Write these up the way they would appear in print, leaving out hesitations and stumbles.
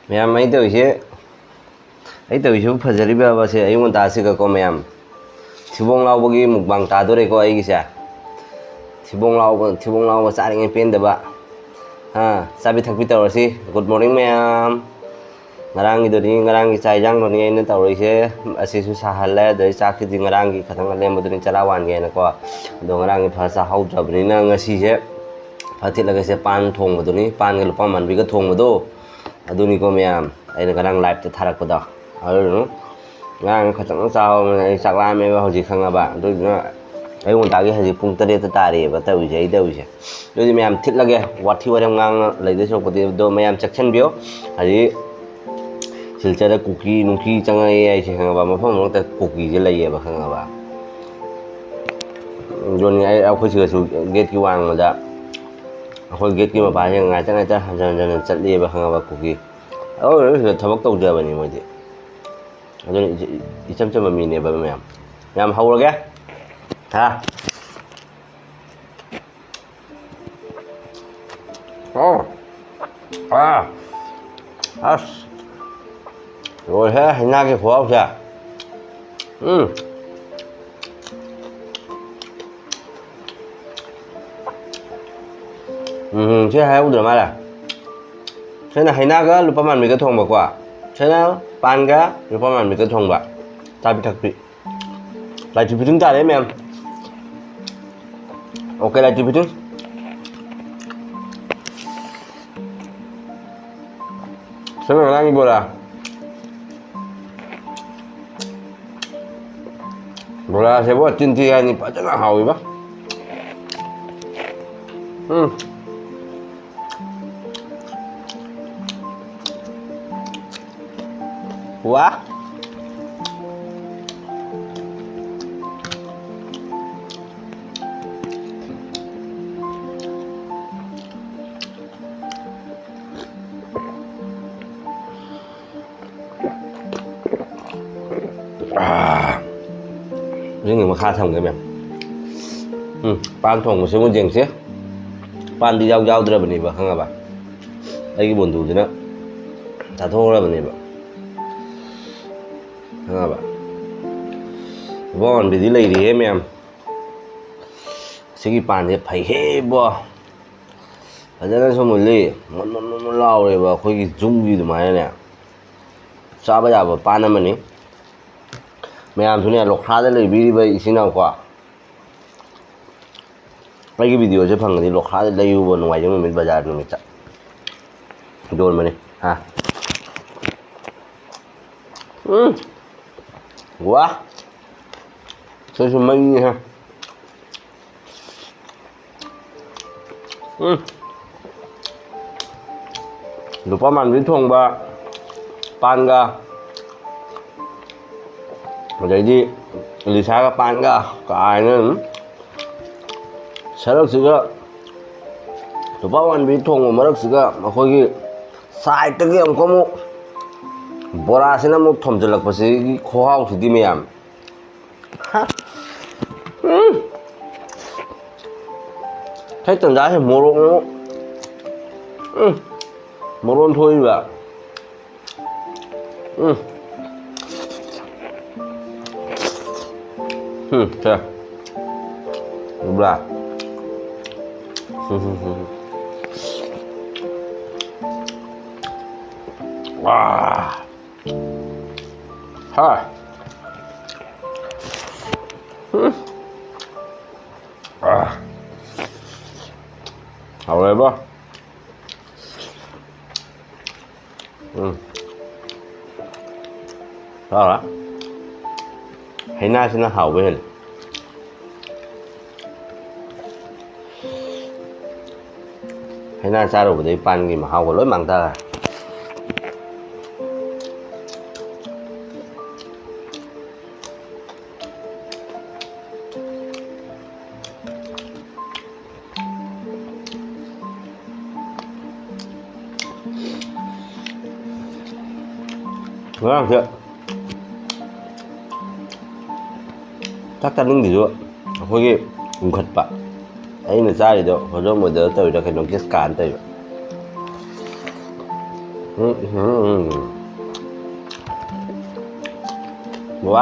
ꯃꯌꯥꯝ ꯑꯩ ꯇꯧꯏꯁꯨ ꯐꯖꯔꯤꯕꯁꯦ ꯑꯌꯨꯛ ꯉꯟꯇꯥꯁꯤꯒꯀꯣ ꯃꯌꯥꯝ ꯊꯤꯕꯣꯡ ꯂꯥꯎꯕꯒꯤ ꯃꯨꯛꯕꯥꯡ ꯇꯥꯗꯣꯔꯦꯀꯣ ꯑꯩꯒꯤꯁꯦ ꯊꯤꯕꯣꯡ ꯂꯥꯎꯕ ꯆꯥꯔꯤꯉꯩ ꯄꯦꯟꯗꯕ ꯆꯥꯕꯤ ꯊꯛꯄꯤ ꯇꯧꯔꯁꯤ ꯒꯨꯗ ꯃꯣꯔꯅꯤꯡ ꯃꯌꯥꯝ ꯉꯔꯥꯡꯒꯤ ꯆꯥꯛ ꯏꯟꯖꯥꯡꯗꯨꯅꯤ ꯑꯩꯅ ꯇꯧꯔꯤꯁꯦ ꯑꯁꯤꯁꯨ ꯁꯥꯍꯜꯂꯦ ꯑꯗꯩ ꯆꯥꯛꯁꯤꯗꯤ ꯉꯔꯥꯡꯒꯤ ꯈꯇꯪ ꯑꯂꯦꯝꯕꯗꯨꯅꯤ ꯆꯔꯥ ꯋꯥꯟꯒꯦꯅꯀꯣ ꯑꯗꯣ ꯉꯔꯥꯡꯒꯤ ꯐꯔ ꯆꯥꯍꯧꯗ꯭ꯔꯕꯅꯤꯅ ꯉꯁꯤꯁꯦ ꯐꯊꯤꯠꯂꯒꯁꯦ ꯄꯥꯟ ꯊꯣꯡꯕꯗꯨꯅꯤ ꯄꯥꯟꯒ ꯂꯨꯄꯥ ꯃꯥꯟꯕꯤꯒ ꯊꯣꯡꯕꯗꯣ ꯑꯗꯨꯅꯤꯀꯣ ꯃꯌꯥꯝ ꯑꯩꯅ ꯉꯔꯥꯡ ꯂꯥꯏꯞꯇ ꯊꯥꯔꯛꯄꯗꯣ ꯑꯗꯨꯗꯨꯅ ꯉꯔꯥꯡ ꯈꯇꯪ ꯆꯥꯍꯧꯕꯅꯤꯅ ꯑꯩ ꯆꯥꯛ ꯂꯥꯝꯃꯦꯕ ꯍꯧꯖꯤꯛ ꯈꯪꯉꯕ ꯑꯗꯨꯗꯨꯅ ꯑꯌꯨꯛ ꯉꯟꯇꯥꯒꯤ ꯍꯧꯖꯤꯛ ꯄꯨꯡ 7ꯗ ꯇꯥꯔꯤꯑꯦꯕ ꯇꯧꯔꯤꯁꯦ ꯑꯗꯨꯗꯤ ꯃꯌꯥꯝ ꯊꯤꯠꯂꯒꯦ ꯋꯥꯊꯤ ꯋꯥꯔꯦꯝ ꯉꯥꯡꯅ ꯂꯩꯗꯣꯏ ꯁꯔꯨꯛꯄꯨꯗꯤ ꯑꯗꯣ ꯃꯌꯥꯝ ꯆꯦꯛꯁꯤꯟꯕꯤꯌꯣ ꯍꯧꯖꯤꯛ ꯁꯤꯜꯆꯔꯗ ꯀꯨꯀꯤ ꯅꯨꯡꯀꯤ ꯆꯪꯉꯛꯑꯦ ꯑꯩꯁꯦ ꯈꯪꯉꯕ ꯃꯐꯝ ꯃꯔꯛꯇ ꯀꯨꯀꯤꯁꯦ ꯂꯩꯌꯦꯕ ꯈꯪꯉꯕ ꯑꯗꯨꯅꯤ ꯑꯩꯈꯣꯏ ꯁꯤꯗꯁꯨ ꯒꯦꯠꯀꯤ ꯋꯥꯡꯃꯗ ꯑꯩꯈꯣꯏ ꯒꯦꯠꯀꯤ ꯃꯄꯥꯁꯦ ꯉꯥꯏꯇ ꯍꯟꯖꯤꯟ ꯆꯠꯂꯤꯑꯕ ꯈꯪꯉꯕ ꯀꯨꯀꯤ ꯑꯗꯨ ꯁꯤꯗ ꯊꯕꯛ ꯇꯧꯖꯕꯅꯤ ꯃꯣꯏꯗꯤ ꯑꯗꯨꯅ ꯏꯆꯝ ꯆꯝꯕ ꯃꯤꯅꯦꯕ ꯃꯌꯥꯝ ꯍꯧꯔꯒꯦ ꯑꯁ ꯂꯣꯏꯔꯦꯍꯦ ꯍꯩꯅꯥꯒꯤ ꯈꯨꯍꯥꯎꯁꯦ ꯁꯤ ꯍꯥꯏꯍꯧꯗ꯭ꯔ ꯃꯥꯜꯂꯦ ꯁꯤꯅ ꯍꯩꯅꯥꯒ ꯂꯨꯄꯥ ꯃꯥꯟꯕꯤꯒ ꯊꯣꯡꯕꯀꯣ ꯁꯤꯅ ꯄꯥꯟꯒ ꯂꯨꯄꯥ ꯃꯥꯟꯕꯤꯒ ꯊꯣꯡꯕ ꯆꯥꯕꯤ ꯊꯛꯄꯤ ꯂꯥꯏꯆꯤ ꯐꯤꯇꯤꯡ ꯇꯥꯔꯦ ꯃꯌꯥꯝ ꯑꯣꯀꯦ ꯂꯥꯏꯆꯤ ꯐꯤꯇꯤꯡ ꯁꯤꯅ ꯉꯔꯥꯡꯒꯤ ꯕꯣꯔꯥꯁꯦꯕꯣ ꯇꯤꯟꯊꯤ ꯍꯥꯏꯅꯤ ꯐꯖꯅ ꯍꯥꯎꯏꯕ ꯋꯥ ꯁꯤꯡꯒꯤ ꯃꯈꯥ ꯊꯝꯒꯦ ꯃꯌꯥꯝ ꯄꯥꯟ ꯊꯣꯡꯕꯁꯤ ꯌꯦꯡꯁꯤ ꯄꯥꯟꯗꯤ ꯌꯥꯎꯗ꯭ꯔꯕꯅꯦꯕ ꯈꯪꯉꯕ ꯑꯩꯒꯤ ꯕꯣꯟꯗꯨꯁꯤꯅ ꯆꯥꯊꯣꯛꯈ꯭ꯔꯕꯅꯦꯕ ꯈꯪꯉꯕ ꯕꯣꯟꯕꯤꯗꯤ ꯂꯩꯔꯤꯍꯦ ꯃꯌꯥꯝ ꯁꯤꯒꯤ ꯄꯥꯟꯁꯦ ꯐꯩꯍꯦꯕꯣ ꯐꯖꯅꯁꯨ ꯃꯨꯜꯂꯤ ꯃꯨꯟ ꯂꯥꯎꯔꯦꯕ ꯑꯩꯈꯣꯏꯒꯤ ꯖꯨꯝꯒꯤ ꯑꯗꯨꯃꯥꯏꯅꯅꯦ ꯆꯥꯕ ꯌꯥꯕ ꯄꯥꯟ ꯑꯃꯅꯤ ꯃꯌꯥꯝꯁꯨꯅꯦ ꯂꯣꯈ꯭ꯔꯥꯗ ꯂꯩꯕꯤꯔꯤꯕ ꯏꯆꯤꯟ ꯏꯅꯥꯎꯀꯣ ꯑꯩꯒꯤ ꯚꯤꯗꯤꯑꯣꯁꯦ ꯐꯪꯒꯗꯤ ꯂꯣꯈ꯭ꯔꯥꯗ ꯂꯩꯌꯨꯕ ꯅꯣꯡꯃꯥꯏꯖꯤꯡ ꯅꯨꯃꯤꯠ ꯕꯖꯥꯔ ꯅꯨꯃꯤꯠꯇ ꯌꯣꯟꯕꯅꯤ ꯋꯥ ꯁꯤꯁꯨ ꯃꯩꯅꯤꯍꯦ ꯂꯨꯄꯥ ꯃꯥꯟꯕꯤ ꯊꯣꯡꯕ ꯄꯥꯟꯒ ꯑꯗꯩꯗꯤ ꯂꯤꯁꯥꯒ ꯄꯥꯟꯒ ꯀꯥꯏꯅ ꯁꯔꯛꯁꯤꯒ ꯂꯨꯄꯥ ꯃꯥꯟꯕꯤ ꯊꯣꯡꯕ ꯃꯔꯛꯁꯤꯒ ꯑꯩꯈꯣꯏꯒꯤ ꯁꯥꯏꯠꯇꯒꯤ ꯑꯃꯨꯛ ꯕꯣꯔꯥꯁꯤꯅ ꯑꯃꯨꯛ ꯊꯣꯝꯖꯤꯜꯂꯛꯄꯁꯤꯒꯤ ꯈꯨꯍꯥꯎꯁꯤꯗꯤ ꯃꯌꯥꯝ ꯍꯦꯛ ꯇꯟꯖꯥꯁꯦ ꯃꯣꯔꯣꯛ ꯊꯣꯛꯏꯕ ꯁꯦ ꯎꯕ꯭ꯔꯥ hawaiba Đó Hina hào với hình Hina sao rồi đi pan gì mà hào có lối mặn ta ngon chưa chắc chắn những gì rồi hồi cái cũng khật bạ ấy là ra thì đó hồi đó mới đỡ tới đó cái nó cái scan tới บัว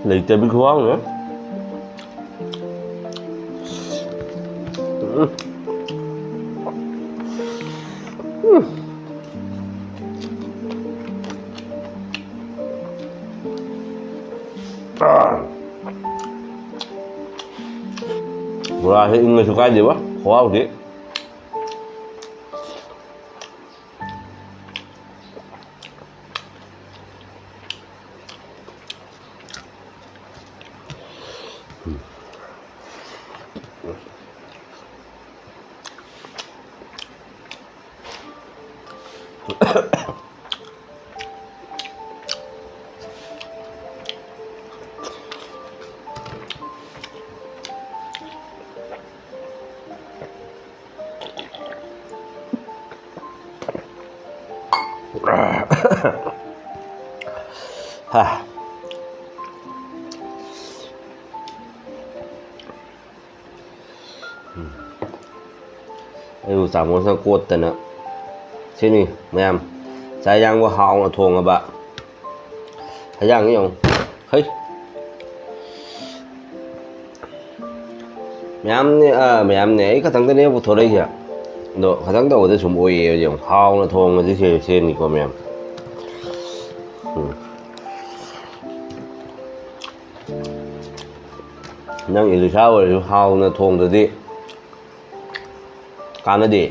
lấy tiền bên khoang nữa Murah nggak suka aja wah, wow sih. Hah. Ayo sama sang kuat na. Sini, ma'am. Sayang wa hao na thong ba. Sayang yung. Hey. Ma'am này cái thằng này buat thôi ya. No, cái thằng đó udah cuma oye yung hao na thong na sini ko ma'am. Nang itu sao rồi hao na thong được đi. Cá nó đi.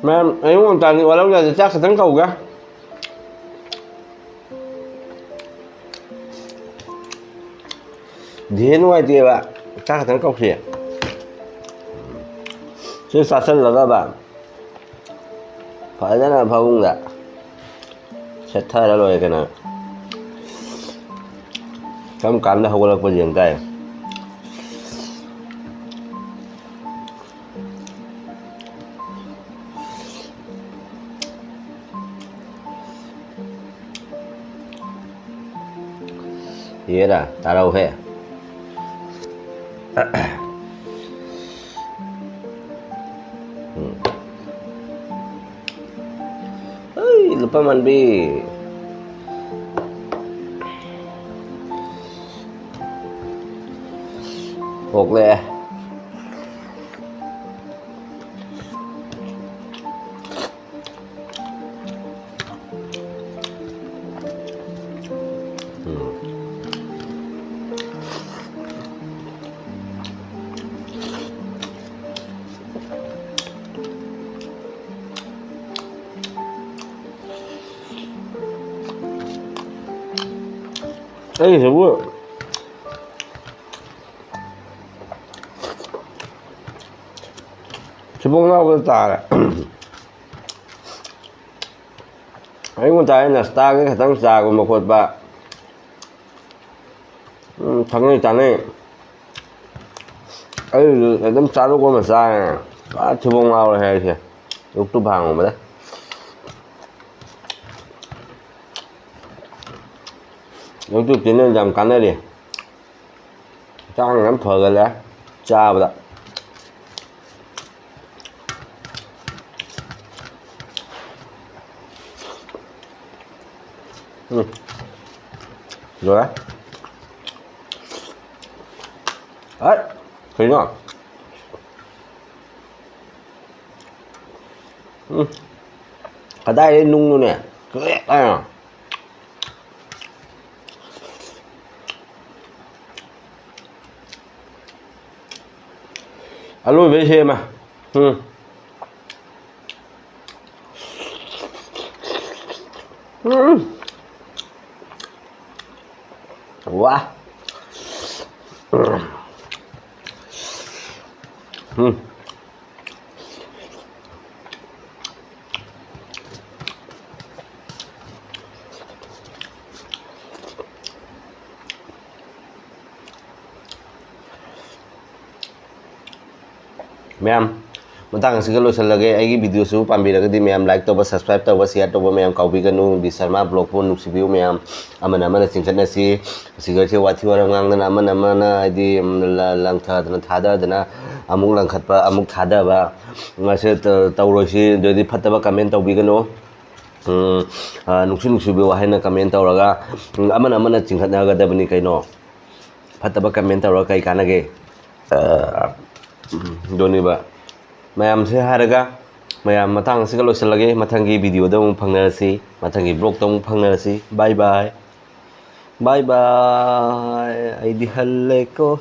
Ma'am, ayun ang tani walau na chắc thằng cầu ka. Dihin ngoài tiệm bạn, chắc thằng cầu gì. Chứ sát sân là các bạn. Phải rất là phong đã. Sẽ thay ra rồi cái này. Cắm cắn đã không có được bao nhiêu tay. Iya dah, taruh he. Lupa mandi. Hột lẹ. Ê, thế vui. Chứ bông lau cái tà này. Ấy con trai là star cái khả năng già của một hột bạ. Thằng này chắn này. Ấy, cái tấm xa lúc con mà xa này. Chứ bông lau này hay kìa. Lúc tụp hàng mà đấy. Lúc tụp chính lên dầm cắn đây đi. Trang ngắm phở gần đấy. Cha vào đó. Rồi đấy. Đấy. Thấy không? Ở đây nung luôn nè. Đây à. Alo với xem mà. Wow. Ma'am मतंग असिग लोसलगे अगी video सु पाम्बिरगदि ma'am like तब subscribe तब share तब ma'am काउबिगनु बि शर्मा ब्लॉग को नुसिबिउ मैम अमन अमन चिंचनसी सिगरसे वाथि वरम ngang अमन अमन आदि लंगथादना थादादना अमुक लंखतपा अमुक थादाबा मासे तौरोसि जदि फतबा कमेंट तौबिगनु नुसि नुसिबिउ हाइना कमेंट तौरगा अमन अमन चिंखतनागदबनि कैनो फतबा कमेंट तौरगा कै कानगे दोनिबा मैम से हारगा मैम मतंग से लोसलगे मथंगी वीडियो द फंगनरसी मथंगी ब्लॉग द फंगनरसी बाय बाय बाय बाय आइदी हल्ले को